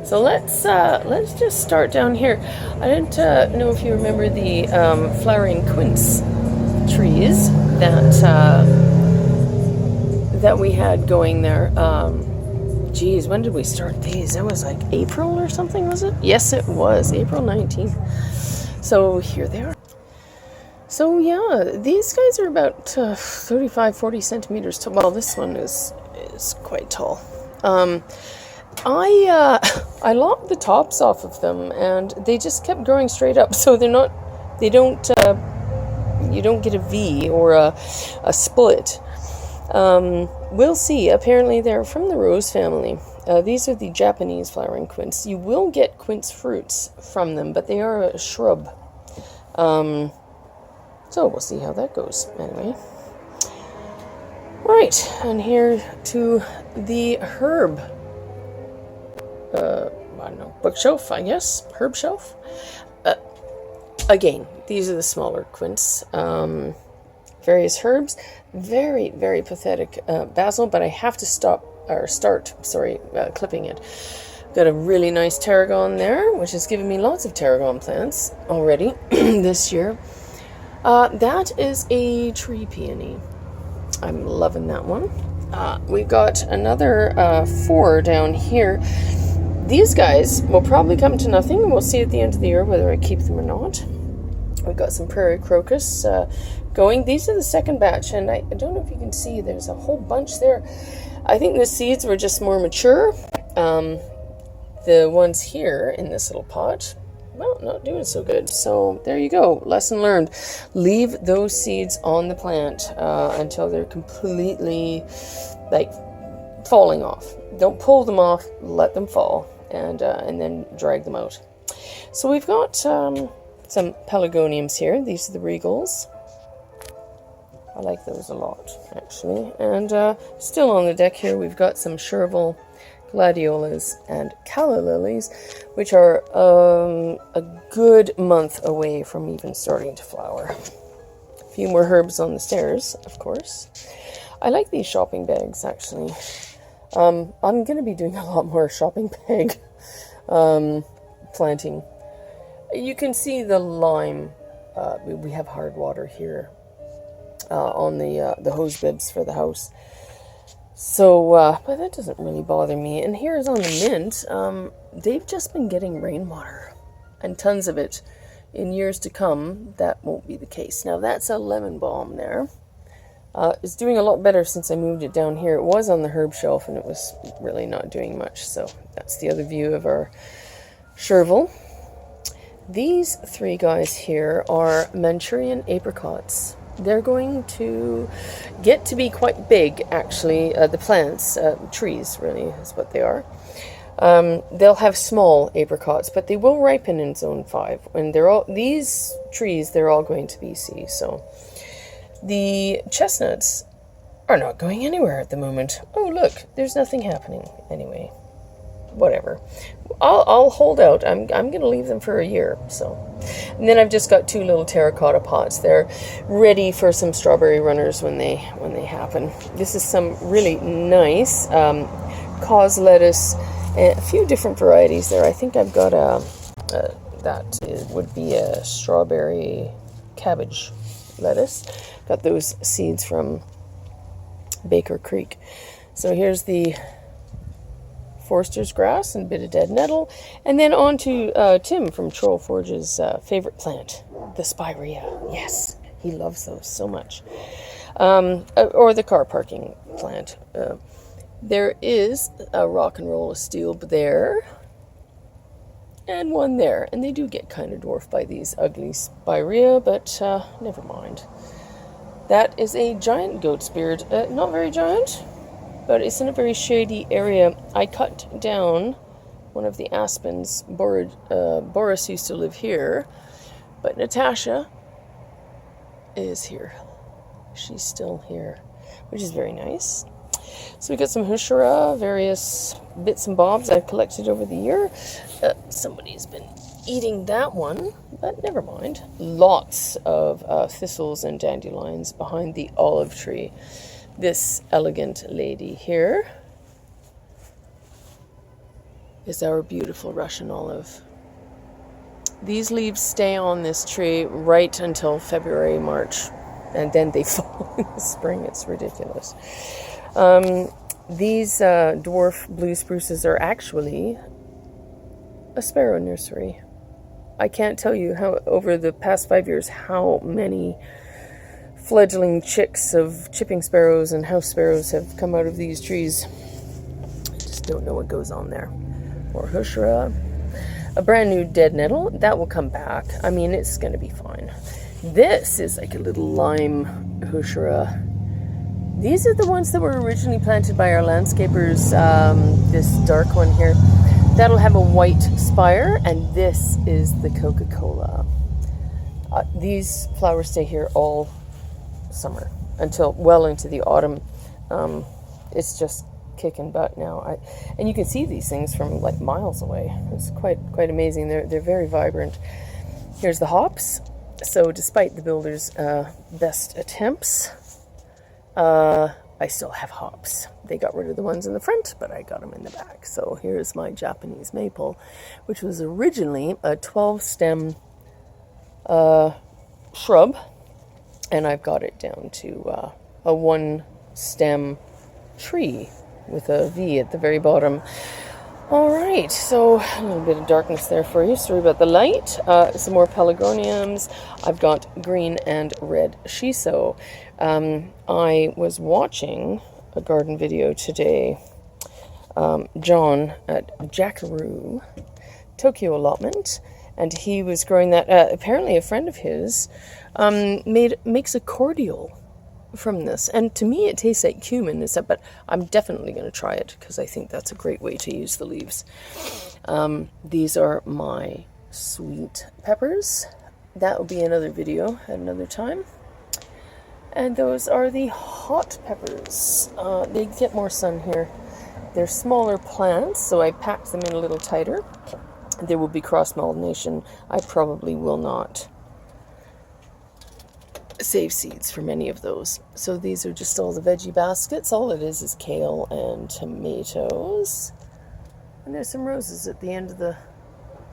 So let's just start down here. I don't know if you remember the flowering quince trees that we had going there. Geez, when did we start these? It was like April or something, was it? Yes, it was April 19th. So here they are. So yeah, these guys are about 35, 40 centimeters tall. Well, this one is quite tall. I lopped the tops off of them, and they just kept growing straight up. So you don't get a V or a split. We'll see. Apparently, they're from the rose family. These are the Japanese flowering quince. You will get quince fruits from them, but they are a shrub. So we'll see how that goes. Anyway. Right, and here to the herb. I don't know, bookshelf, I guess. Herb shelf. Again, these are the smaller quince. Various herbs. Very, very pathetic basil, but I have to start clipping it. Got a really nice tarragon there, which has given me lots of tarragon plants already this year. That is a tree peony. I'm loving that one. We got another 4 down here. These guys will probably come to nothing, and we'll see at the end of the year whether I keep them or not. We've got some prairie crocus going. These are the second batch, and I don't know if you can see, there's a whole bunch there. I think the seeds were just more mature. The ones here in this little pot, well, not doing so good. So there you go. Lesson learned. Leave those seeds on the plant until they're completely falling off. Don't pull them off. Let them fall, and then drag them out. So we've got some pelargoniums here. These are the regals. I like those a lot, actually. And still on the deck here, we've got some chervil, gladiolas, and calla lilies, which are a good month away from even starting to flower. A few more herbs on the stairs, of course. I like these shopping bags, actually. I'm going to be doing a lot more shopping bag planting. You can see the lime. We have hard water here on the hose bibs for the house. So, but that doesn't really bother me. And here's on the mint, they've just been getting rainwater, and tons of it. In years to come, that won't be the case. Now, that's a lemon balm there. It's doing a lot better since I moved it down here. It was on the herb shelf, and it was really not doing much. So that's the other view of our chervil. These 3 guys here are Manchurian apricots. They're going to get to be quite big, actually. The plants, trees, really, is what they are. They'll have small apricots, but they will ripen in Zone 5. And these trees, they're all going to BC. So the chestnuts are not going anywhere at the moment. Oh, look, there's nothing happening. Anyway, whatever. I'll hold out. I'm going to leave them for a year. So, and then I've just got 2 little terracotta pots. They're ready for some strawberry runners when they happen. This is some really nice cause lettuce, and a few different varieties there. I think I've got would be a strawberry cabbage lettuce. Got those seeds from Baker Creek. So here's the Forster's grass and a bit of dead nettle, and then on to Tim from Troll Forge's favorite plant, the spirea. Yes, he loves those so much. Or the car parking plant. There is a rock and roll astilbe there, and one there, and they do get kind of dwarfed by these ugly spirea, but never mind. That is a giant goat's beard, not very giant, but it's in a very shady area. I cut down one of the aspens. Boris used to live here, but Natasha is here. She's still here, which is very nice. So we got some Hushara, various bits and bobs I've collected over the year. Somebody's been eating that one, but never mind. Lots of thistles and dandelions behind the olive tree. This elegant lady here is our beautiful Russian olive. These leaves stay on this tree right until February, March, and then they fall in the spring. It's ridiculous. These dwarf blue spruces are actually a sparrow nursery. I can't tell you how, over the past 5 years, how many fledgling chicks of chipping sparrows and house sparrows have come out of these trees. I just don't know what goes on there. Or Hushra. A brand new dead nettle. That will come back. I mean, it's going to be fine. This is like a little lime Hushra. These are the ones that were originally planted by our landscapers. This dark one here. That'll have a white spire, and this is the Coca-Cola. These flowers stay here all summer until well into the autumn. It's just kicking butt now. And you can see these things from like miles away. It's quite amazing. They're very vibrant. Here's the hops. So despite the builder's best attempts, I still have hops. They got rid of the ones in the front, but I got them in the back. So here's my Japanese maple, which was originally a 12-stem shrub, and I've got it down to a 1-stem tree with a V at the very bottom. All right, so a little bit of darkness there for you. Sorry about the light. Some more pelargoniums. I've got green and red shiso. I was watching a garden video today. John at Jackaroo Tokyo Allotment, and he was growing that. Apparently, a friend of his makes a cordial from this, and to me it tastes like cumin, but I'm definitely going to try it because I think that's a great way to use the leaves. These are my sweet peppers. That will be another video at another time. And those are the hot peppers. They get more sun here. They're smaller plants, so I packed them in a little tighter. There will be cross-pollination. I probably will not save seeds for many of those. So these are just all the veggie baskets. All it is kale and tomatoes. And there's some roses at the end of the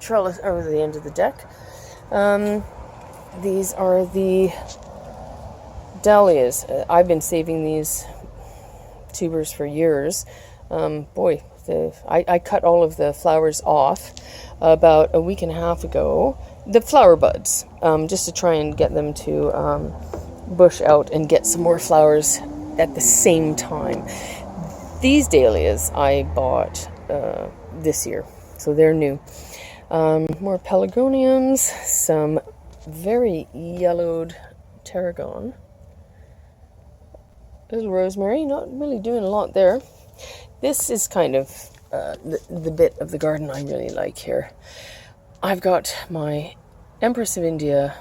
trellis, or the end of the deck. These are the dahlias. I've been saving these tubers for years. I cut all of the flowers off about a week and a half ago. The flower buds, just to try and get them to bush out and get some more flowers at the same time. These dahlias I bought this year, so they're new. More pelargoniums, some very yellowed tarragon. Little rosemary, not really doing a lot there. This is kind of the bit of the garden I really like here. I've got my Empress of India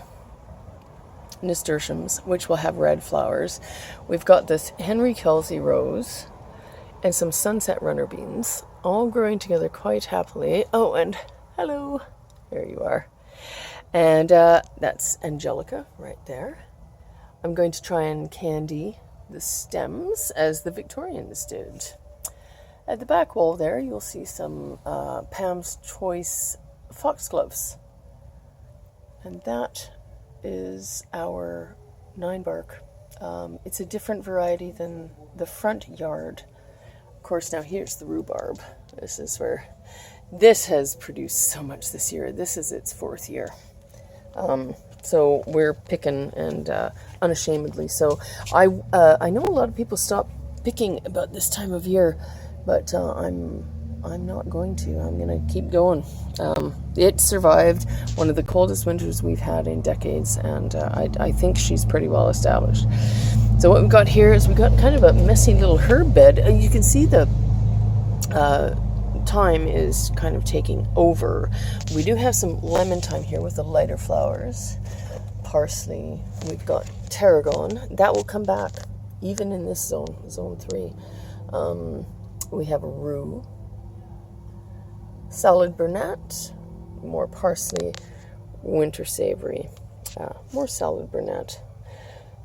nasturtiums, which will have red flowers. We've got this Henry Kelsey rose and some sunset runner beans, all growing together quite happily. Oh, and hello, there you are. And that's Angelica right there. I'm going to try and candy the stems as the Victorians did. At the back wall there, you'll see some Pam's Choice foxgloves. And that is our 9-bark. It's a different variety than the front yard. Of course, now here's the rhubarb. This is where this has produced so much this year. This is its 4th year. So we're picking, and unashamedly so. I know a lot of people stop picking about this time of year, but I'm not going to. I'm going to keep going. It survived one of the coldest winters we've had in decades, and I think she's pretty well established. So what we've got here is we've got kind of a messy little herb bed. You can see the thyme is kind of taking over. We do have some lemon thyme here with the lighter flowers. Parsley. We've got tarragon. That will come back even in this zone, zone 3. We have a rue. Salad burnet. More parsley. Winter savory. More salad burnet.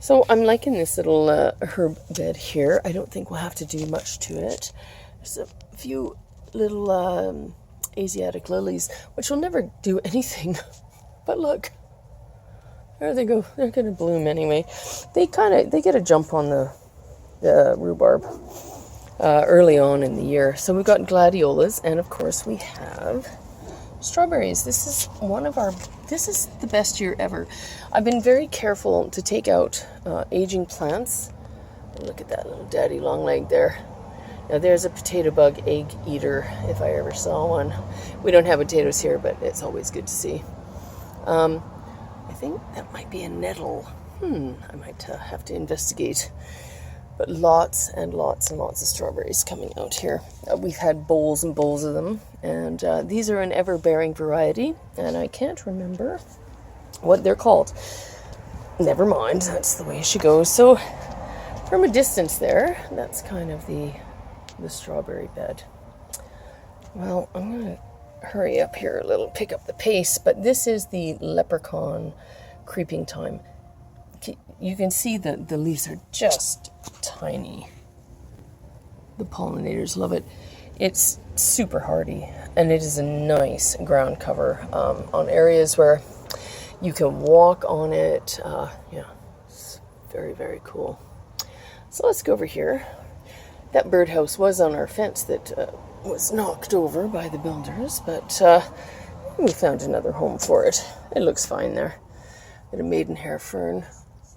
So I'm liking this little herb bed here. I don't think we'll have to do much to it. There's a few little Asiatic lilies, which will never do anything. But look, there they go. They're going to bloom anyway. They get a jump on the rhubarb early on in the year. So we've got gladiolas, and of course we have strawberries. This is the best year ever. I've been very careful to take out aging plants. Look at that little daddy long leg there. Now there's a potato bug egg eater, if I ever saw one. We don't have potatoes here, but it's always good to see. I think that might be a nettle. I might have to investigate. But lots and lots and lots of strawberries coming out here. We've had bowls and bowls of them, and these are an ever-bearing variety, and I can't remember what they're called. Never mind, that's the way she goes. So from a distance there, that's kind of the strawberry bed. Well, I'm going to hurry up here a little, pick up the pace, but this is the leprechaun creeping time. You can see that the leaves are just tiny. The pollinators love it. It's super hardy, and it is a nice ground cover on areas where you can walk on it. It's very, very cool. So let's go over here. That birdhouse was on our fence that was knocked over by the builders, but we found another home for it. It looks fine there. Got a maidenhair fern,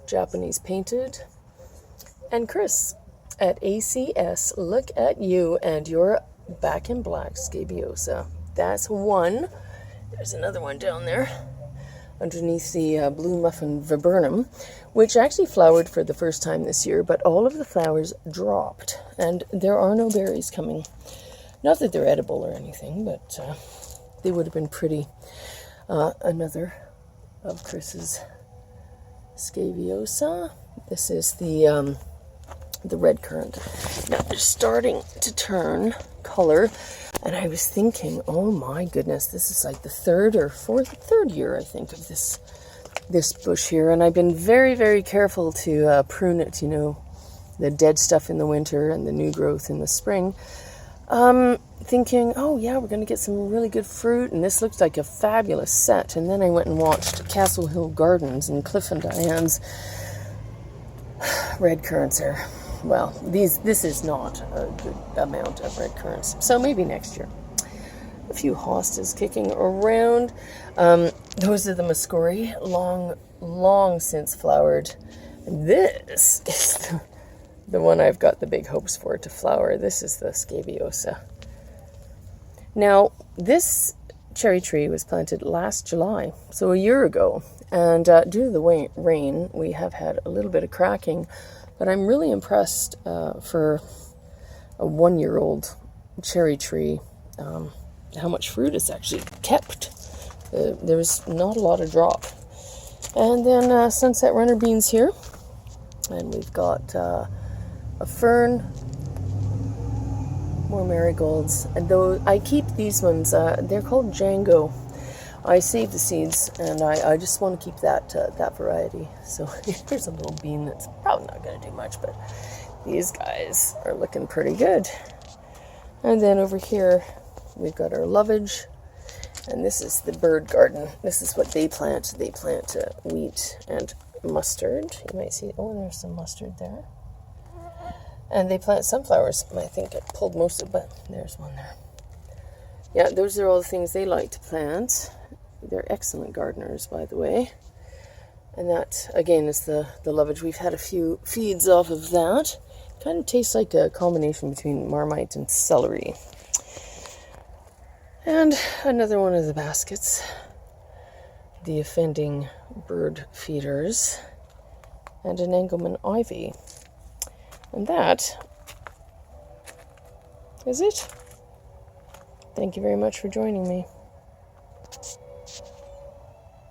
Japanese painted. And Chris at ACS, look at you and your back in black scabiosa. That's one. There's another one down there underneath the blue muffin viburnum, which actually flowered for the first time this year, but all of the flowers dropped, and there are no berries coming. Not that they're edible or anything, but they would have been pretty. Another of Chris's scabiosa. This is the red currant. Now they're starting to turn color, and I was thinking, oh my goodness, this is like the third year, I think, of this bush here, and I've been very, very careful to prune it, the dead stuff in the winter and the new growth in the spring. Thinking, oh yeah, we're going to get some really good fruit, and this looks like a fabulous set. And then I went and watched Castle Hill Gardens and Cliff and Diane's red currants are, well, this is not a good amount of red currants. So maybe next year. A few hostas kicking around. Those are the Muscori, long since flowered. This is the one I've got the big hopes for to flower. This is the scabiosa. Now, this cherry tree was planted last July, so a year ago. And due to the rain, we have had a little bit of cracking. But I'm really impressed for a 1-year-old cherry tree, how much fruit it's actually kept. There's not a lot of drop. And then sunset runner beans here. And we've got a fern, more marigolds. And though I keep these ones, they're called Django. I save the seeds, and I just want to keep that variety. So here's a little bean that's probably not going to do much, but these guys are looking pretty good. And then over here, we've got our lovage, and this is the bird garden. This is what they plant. They plant wheat and mustard. You might see, oh, there's some mustard there. And they plant sunflowers. I think I pulled most of it, but there's one there. Yeah, those are all the things they like to plant. They're excellent gardeners, by the way. And that, again, is the lovage. We've had a few feeds off of that. Kind of tastes like a combination between Marmite and celery. And another one of the baskets. The offending bird feeders. And an Engelmann ivy. And that is it. Thank you very much for joining me.